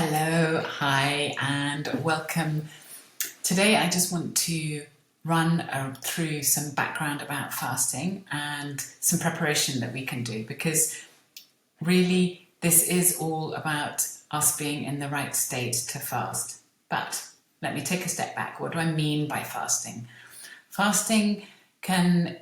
Hello, hi, and welcome. Today I just want to run through some background about fasting and some preparation that we can do, because really this is all about us being in the right state to fast. But let me take a step back. What do I mean by fasting? Fasting can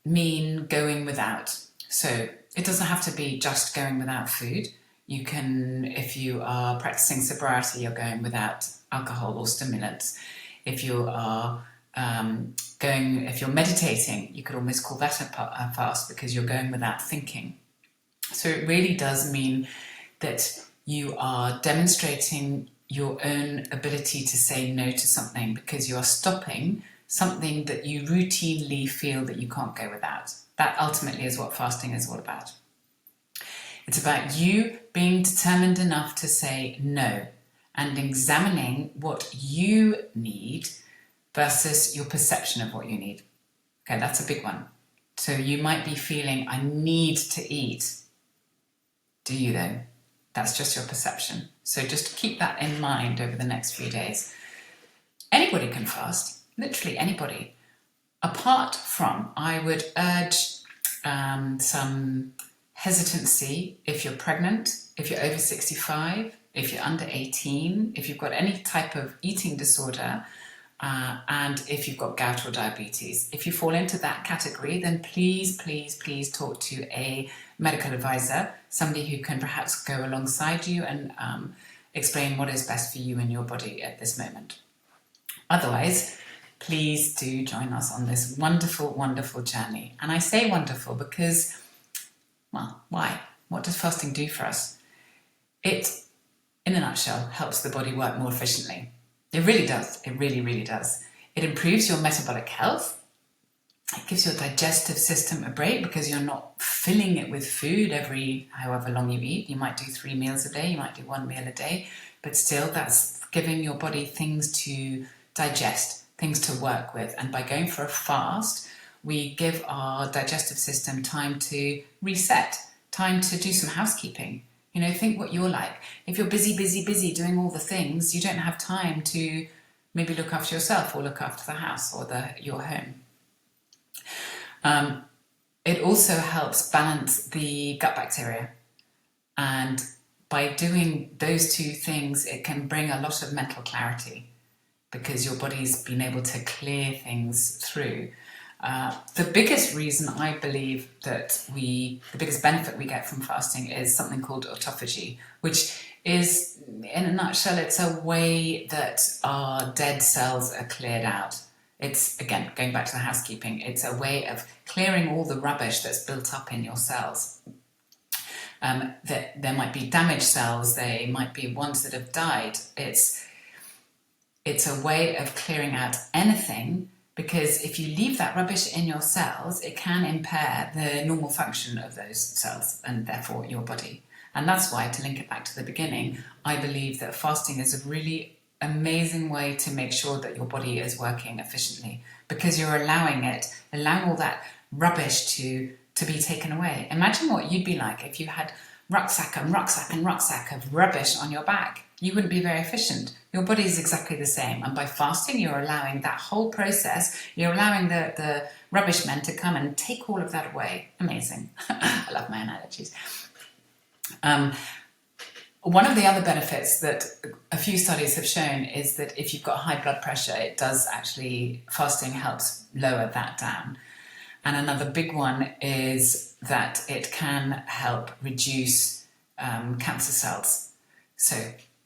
mean going without. So it doesn't have to be just going without food. You can, if you are practicing sobriety, you're going without alcohol or stimulants. If you are if you're meditating, you could almost call that a fast, because you're going without thinking. So it really does mean that you are demonstrating your own ability to say no to something, because you are stopping something that you routinely feel that you can't go without. That ultimately is what fasting is all about. It's about you being determined enough to say no and examining what you need versus your perception of what you need. Okay, that's a big one. So you might be feeling, I need to eat. Do you though? That's just your perception. So just keep that in mind over the next few days. Anybody can fast, literally anybody. Apart from, I would urge some hesitancy if you're pregnant, if you're over 65, if you're under 18, if you've got any type of eating disorder, and if you've got gout or diabetes. If you fall into that category, then please talk to a medical advisor, somebody who can perhaps go alongside you and explain what is best for you and your body at this moment. Otherwise, please do join us on this wonderful, wonderful journey. And I say wonderful because, well, why? What does fasting do for us? It, in a nutshell, helps the body work more efficiently. It really does. It really, really does. It improves your metabolic health. It gives your digestive system a break, because you're not filling it with food every however long you eat. You might do 3 meals a day, you might do 1 meal a day, but still that's giving your body things to digest, things to work with. And by going for a fast, we give our digestive system time to reset, time to do some housekeeping. You know, think what you're like. If you're busy doing all the things, you don't have time to maybe look after yourself or look after the house or your home. It also helps balance the gut bacteria. And by doing those two things, it can bring a lot of mental clarity, because your body's been able to clear things through. The biggest reason I believe that the biggest benefit we get from fasting is something called autophagy, which is, in a nutshell, it's a way that our dead cells are cleared out. It's, again, going back to the housekeeping, it's a way of clearing all the rubbish that's built up in your cells. That there might be damaged cells, they might be ones that have died. It's a way of clearing out anything, because if you leave that rubbish in your cells, it can impair the normal function of those cells and therefore your body. And that's why, to link it back to the beginning, I believe that fasting is a really amazing way to make sure that your body is working efficiently, because you're allowing all that rubbish to be taken away. Imagine what you'd be like if you had rucksack of rubbish on your back. You wouldn't be very efficient. Your body is exactly the same. And by fasting, you're allowing that whole process, you're allowing the rubbish men to come and take all of that away. Amazing. I love my analogies. One of the other benefits that a few studies have shown is that if you've got high blood pressure, it does actually, fasting helps lower that down. And another big one is that it can help reduce cancer cells. So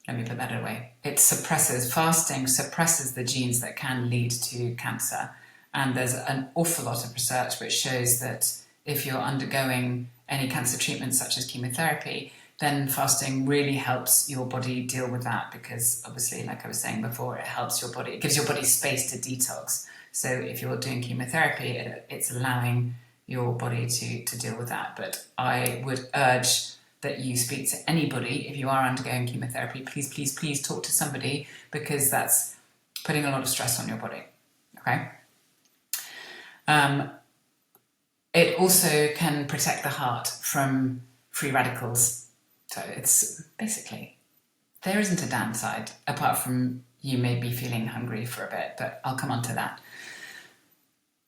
let me put that away. Fasting suppresses the genes that can lead to cancer. And there's an awful lot of research which shows that if you're undergoing any cancer treatment such as chemotherapy, then fasting really helps your body deal with that, because obviously, like I was saying before, it helps your body, it gives your body space to detox. So if you're doing chemotherapy, it's allowing your body to deal with that. But I would urge that you speak to anybody. If you are undergoing chemotherapy, please talk to somebody, because that's putting a lot of stress on your body. Okay? It also can protect the heart from free radicals. So it's basically there isn't a downside apart from you may be feeling hungry for a bit, but I'll come on to that.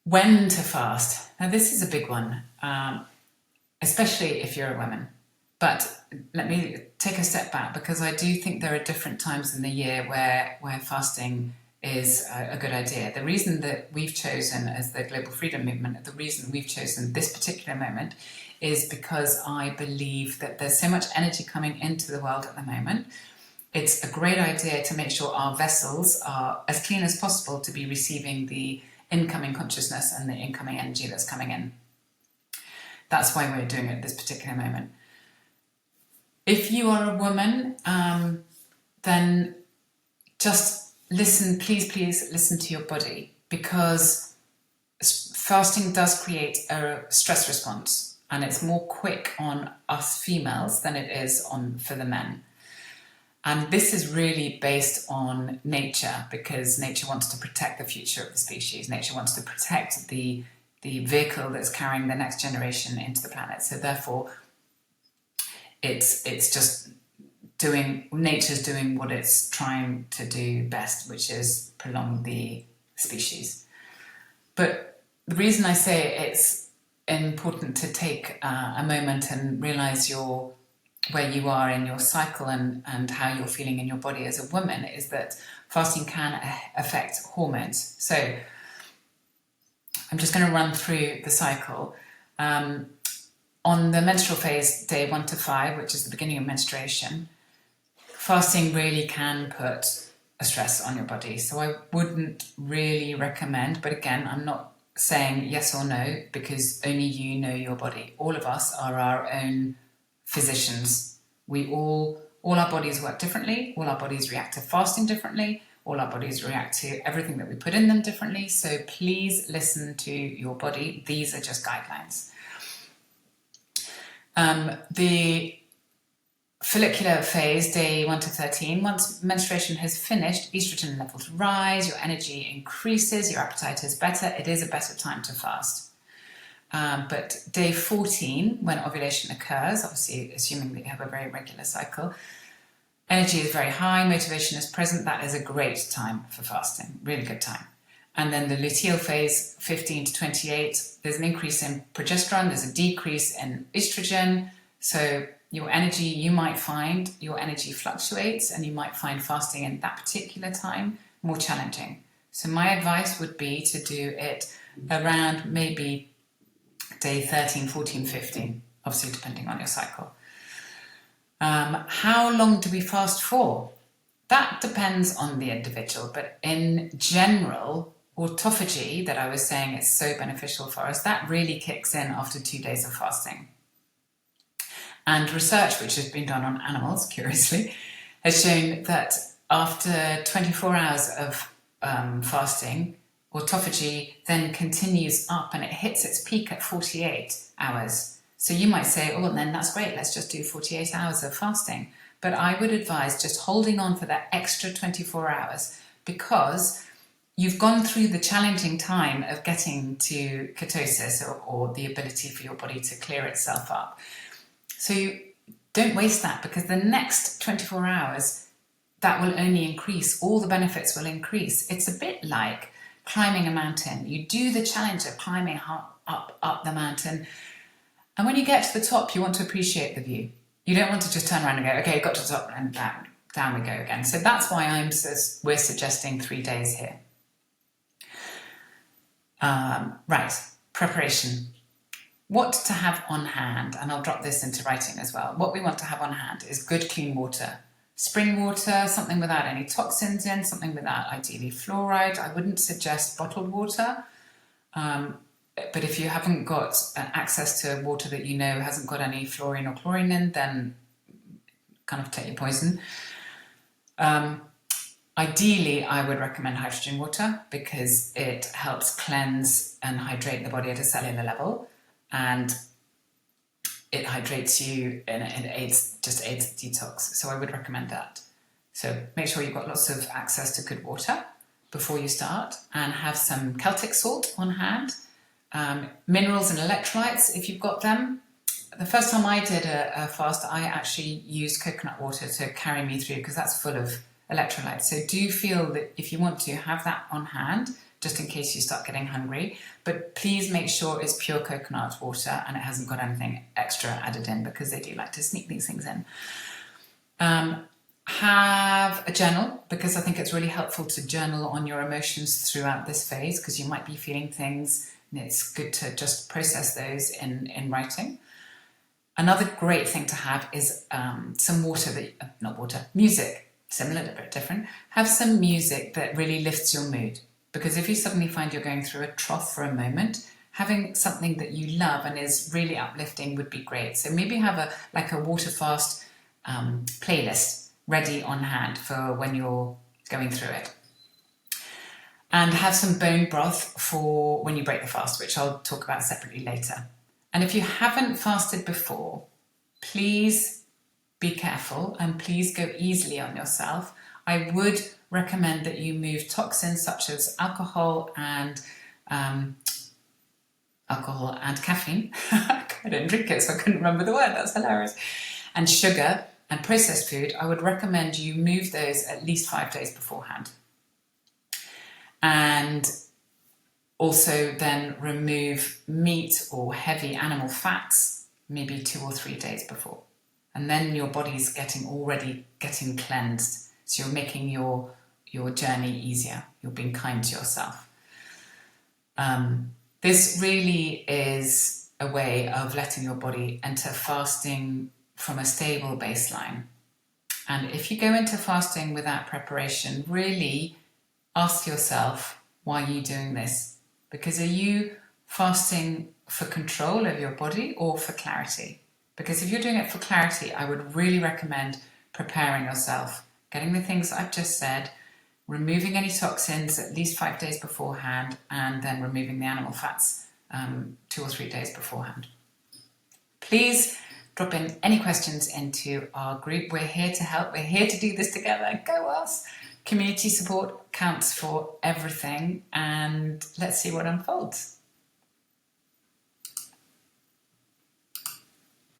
When to fast? Now, this is a big one, especially if you're a woman. But let me take a step back, because I do think there are different times in the year where fasting is a good idea. The reason that we've chosen, as the Global Freedom Movement, the reason we've chosen this particular moment is because I believe that there's so much energy coming into the world at the moment. It's a great idea to make sure our vessels are as clean as possible to be receiving the incoming consciousness and the incoming energy that's coming in. That's why we're doing it at this particular moment. If you are a woman, then just listen, please listen to your body, because fasting does create a stress response, and it's more quick on us females than it is for the men. And this is really based on nature, because nature wants to protect the future of the species. Nature wants to protect the vehicle that's carrying the next generation into the planet. So therefore, it's just nature's doing what it's trying to do best, which is prolong the species. But the reason I say it's important to take a moment and realize where you are in your cycle and how you're feeling in your body as a woman is that fasting can affect hormones. So I'm just going to run through the cycle. On the menstrual phase, day 1 to 5, which is the beginning of menstruation, fasting really can put a stress on your body. So I wouldn't really recommend, but again, I'm not saying yes or no, because only you know your body. All of us are our own physicians. All our bodies work differently. All our bodies react to fasting differently. All our bodies react to everything that we put in them differently. So please listen to your body. These are just guidelines. The follicular phase, day 1 to 13, once menstruation has finished, estrogen levels rise, your energy increases, your appetite is better. It is a better time to fast. But day 14, when ovulation occurs, obviously assuming that you have a very regular cycle, energy is very high, motivation is present. That is a great time for fasting, really good time. And then the luteal phase, 15 to 28, there's an increase in progesterone, there's a decrease in estrogen. So you might find your energy fluctuates, and you might find fasting in that particular time more challenging. So my advice would be to do it around maybe day 13, 14, 15, obviously depending on your cycle. How long do we fast for? That depends on the individual, but in general, autophagy that I was saying is so beneficial for us, that really kicks in after 2 days of fasting. And research, which has been done on animals, curiously, has shown that after 24 hours of fasting, autophagy then continues up and it hits its peak at 48 hours. So you might say, oh, then that's great, let's just do 48 hours of fasting. But I would advise just holding on for that extra 24 hours, because you've gone through the challenging time of getting to ketosis or the ability for your body to clear itself up. So you don't waste that, because the next 24 hours, that will only increase. All the benefits will increase. It's a bit like climbing a mountain. You do the challenge of climbing up the mountain. And when you get to the top, you want to appreciate the view. You don't want to just turn around and go, okay, got to the top and down we go again. So that's why we're suggesting 3 days here. Right, preparation. What to have on hand, and I'll drop this into writing as well. What we want to have on hand is good, clean water. Spring water, something without any toxins in, something without ideally fluoride. I wouldn't suggest bottled water. But if you haven't got access to water that you know hasn't got any fluorine or chlorine in, then kind of take your poison. Ideally, I would recommend hydrogen water, because it helps cleanse and hydrate the body at a cellular level, and it hydrates you and it aids the detox. So I would recommend that. So make sure you've got lots of access to good water before you start, and have some Celtic salt on hand. Minerals and electrolytes, if you've got them. the first time I did a fast, I actually used coconut water to carry me through because that's full of electrolytes. So do feel that if you want to, have that on hand just in case you start getting hungry. But please make sure it's pure coconut water and it hasn't got anything extra added in, because they do like to sneak these things in. Have a journal, because I think it's really helpful to journal on your emotions throughout this phase, because you might be feeling things and it's good to just process those in writing. Another great thing to have is some music, similar but different. Have some music that really lifts your mood, because if you suddenly find you're going through a trough for a moment, having something that you love and is really uplifting would be great. So maybe have a water fast playlist ready on hand for when you're going through it. And have some bone broth for when you break the fast, which I'll talk about separately later. And if you haven't fasted before, please be careful and please go easily on yourself. I would recommend that you move toxins such as alcohol and caffeine. I didn't drink it, so I couldn't remember the word. That's hilarious. And sugar and processed food. I would recommend you move those at least 5 days beforehand. And also then remove meat or heavy animal fats maybe 2 or 3 days before. And then your body's already getting cleansed. So you're making your journey easier. You're being kind to yourself. This really is a way of letting your body enter fasting from a stable baseline. And if you go into fasting without preparation, really ask yourself, why are you doing this? Because are you fasting for control of your body or for clarity? Because if you're doing it for clarity, I would really recommend preparing yourself, getting the things I've just said, removing any toxins at least 5 days beforehand, and then removing the animal fats 2 or 3 days beforehand. Please drop in any questions into our group. We're here to help. We're here to do this together. Go us! Community support counts for everything, and let's see what unfolds.